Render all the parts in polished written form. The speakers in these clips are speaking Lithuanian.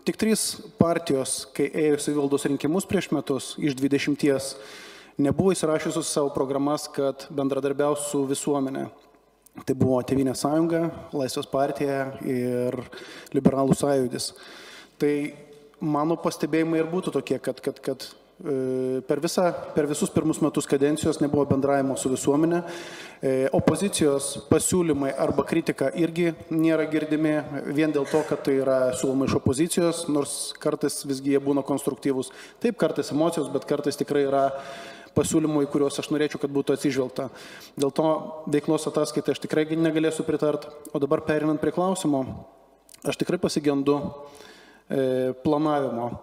Tik 3 partijos, kai ėjo savivaldos rinkimus prieš metus, iš 20 nebuvo įsirašiusios savo programas, kad bendradarbiaus su visuomenė. Tai buvo Tėvynės sąjunga, Laisvės partija ir Liberalų sąjūdis. Tai mano pastebėjimai ir būtų tokie, kad per visus pirmus metus kadencijos nebuvo bendravimo su visuomenė. Opozicijos pasiūlymai arba kritika irgi nėra girdimi vien dėl to, kad tai yra siūloma iš opozicijos, nors kartais visgi jie būna konstruktyvūs. Taip, kartais emocijos, bet kartais tikrai yra pasiūlymų, į kuriuos aš norėčiau, kad būtų atsižvelgta. Dėl to veiklos ataskaitai aš tikrai negalėsiu pritart. O dabar perinant prie klausimo, aš tikrai pasigendu planavimo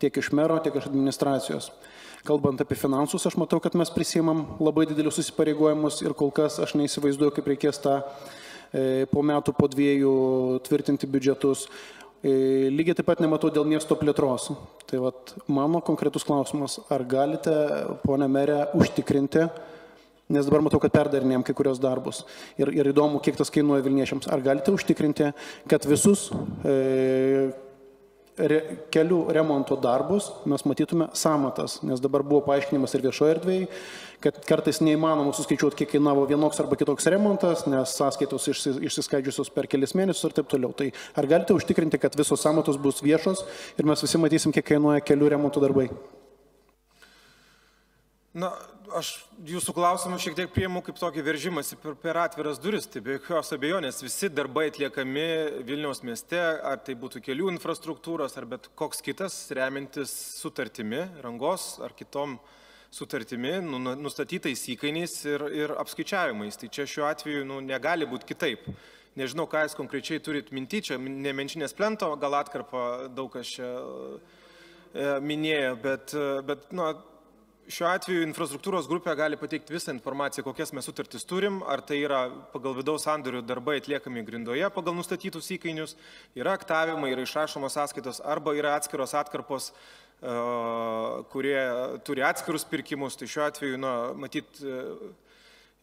tiek iš mero, tiek iš administracijos. Kalbant apie finansus, aš matau, kad mes prisimam labai didelius įsipareigojimus ir kol kas aš neįsivaizduoju, kaip reikės tą po metų, po 2 tvirtinti biudžetus. Lygiai taip pat nematau dėl miesto plėtros. Tai vat, mano konkretus klausimas, ar galite, ponia merė, užtikrinti, nes dabar matau, kad perdarinėjom kai kurios darbus ir įdomu, kiek tas kainuoja Vilniečiams, ar galite užtikrinti, kad visus kelių remonto darbus mes matytume sąmatas, nes dabar buvo paaiškinimas ir viešoje erdvėje, kad kartais neįmanoma suskaičiuoti, kiek kainavo vienoks arba kitoks remontas, nes sąskaitos išsiskaidžiusios per kelis mėnesius ir taip toliau. Tai ar galite užtikrinti, kad visos sąmatos bus viešos ir mes visi matysim, kiek kainuoja kelių remonto darbai? Na, aš jūsų klausimą šiek tiek priimu kaip tokį veržimąsi per atviras duris. Tai be jokios abejonės visi darbai atliekami Vilniaus mieste, ar tai būtų kelių infrastruktūros, ar bet koks kitas, remintis sutartimi, rangos ar kitom sutartimi, nustatytais įkainiais ir apskaičiavimais. Tai čia šiuo atveju negali būti kitaip. Nežinau, ką jūs konkrečiai turit minty, čia ne Menčinės plento, gal atkarpą daug kas čia minėjo, bet šiuo atveju infrastruktūros grupė gali pateikti visą informaciją, kokias mes sutartis turim, ar tai yra pagal vidaus sandorių darbai atliekami grindoje pagal nustatytus įkainius, yra aktavimai, yra išrašomos sąskaitos, arba yra atskiros atkarpos, kurie turi atskirus pirkimus. Tai šiuo atveju, matyt,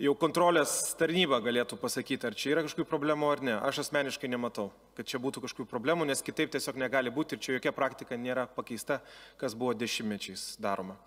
jau kontrolės tarnyba galėtų pasakyti, ar čia yra kažkokių problemų ar ne. Aš asmeniškai nematau, kad čia būtų kažkokių problemų, nes kitaip tiesiog negali būti ir čia jokia praktika nėra pakeista, kas buvo dešimtmečiais daroma.